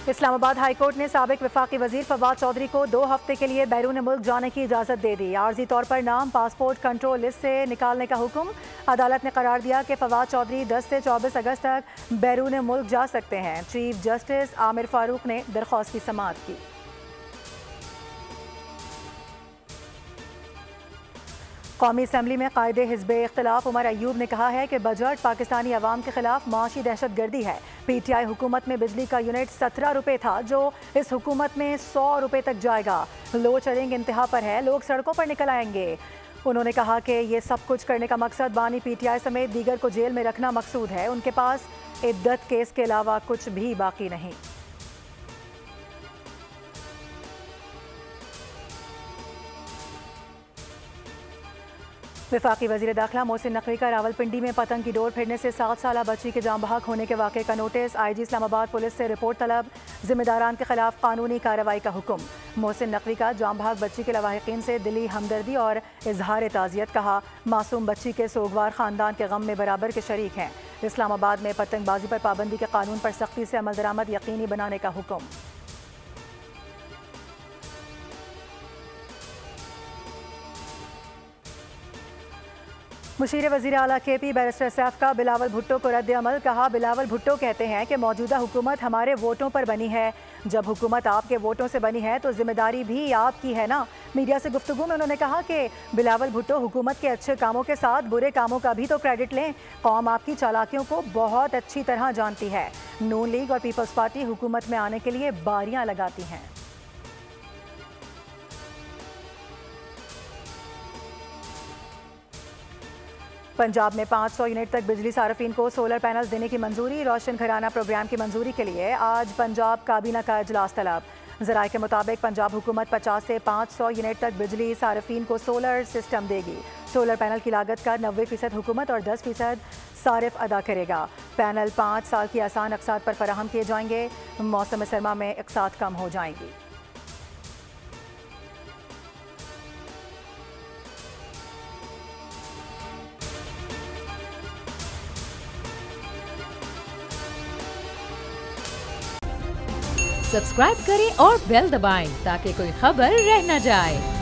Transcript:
Islamabad high court ने साबिक वफाकी वजीर फवाद चौधरी को 2 हफ्ते के लिए बैरून मुल्क जाने की इजाज़त दे दी। आर्जी तौर पर नाम पासपोर्ट कंट्रोल लिस्ट से निकालने का हुक्म। अदालत ने करार दिया कि फवाद चौधरी 10 से 24 अगस्त तक बैरून मुल्क जा सकते हैं। चीफ जस्टिस आमिर फारूक ने दरख्वास्त की समाअत की। कौमी असम्बली में कायदे हिज़्बे इख्तिलाफ उमर अयूब ने कहा है कि बजट पाकिस्तानी अवाम के खिलाफ माशी दहशत गर्दी है। PTI हुकूमत में बिजली का यूनिट 17 रुपये था, जो इस हुकूमत में 100 रुपये तक जाएगा। लोड शेडिंग इंतहा पर है, लोग सड़कों पर निकल आएंगे। उन्होंने कहा कि ये सब कुछ करने का मकसद बानी PTI समेत दीगर को जेल में रखना मकसूद है। उनके पास इद्दत केस के अलावा कुछ भी बाकी नहीं। वफाकी वज़ीर दाखिला मोहसिन नकवी का रावलपिंडी में पतंग की डोर फिरने से 7 साला बच्ची के जाँ बहक होने के वाक़े का नोटिस। IG इस्लामाबाद पुलिस से रिपोर्ट तलब। जिम्मेदारान के खिलाफ कानूनी कार्रवाई का हुक्म। मोहसिन नकवी का जाँ बहक बच्ची के लवाहिकीन से दिली हमदर्दी और इजहार ताज़ियत। कहा, मासूम बच्ची के सोगवार ख़ानदान के गम में बराबर के शरीक हैं। इस्लामाबाद में पतंगबाजी पर पाबंदी के कानून पर सख्ती से अमल दरामद यकीनी बनाने का हुक्म। मुशीर वज़ीर आला KP बैरिस्टर सैफ का बिलावल भुट्टो को रद्द अमल। कहा, बिलावल भुट्टो कहते हैं कि मौजूदा हुकूमत हमारे वोटों पर बनी है। जब हुकूमत आपके वोटों से बनी है तो जिम्मेदारी भी आपकी है ना। मीडिया से गुफ्तगू में उन्होंने कहा कि बिलावल भुट्टो हुकूमत के अच्छे कामों के साथ बुरे कामों का भी तो क्रेडिट लें। कौम आपकी चालाकियों को बहुत अच्छी तरह जानती है। नून लीग और पीपल्स पार्टी हुकूमत में आने के लिए बारियां लगाती हैं। पंजाब में 500 यूनिट तक बिजली सार्फिन को सोलर पैनल्स देने की मंजूरी। रोशन घराना प्रोग्राम की मंजूरी के लिए आज पंजाब काबीना का इजलास तलब। ज़राए के मुताबिक पंजाब हुकूमत 50 से 500 यूनिट तक बिजली सार्फिन को सोलर सिस्टम देगी। सोलर पैनल की लागत का 90% हुकूमत और 10% सारिफ अदा करेगा। पैनल 5 साल की आसान अक़सात पर फराहम किए जाएंगे। मौसम सरमा में अक़सात कम हो जाएंगी। सब्सक्राइब करें और बेल दबाएं ताकि कोई खबर रह न जाए।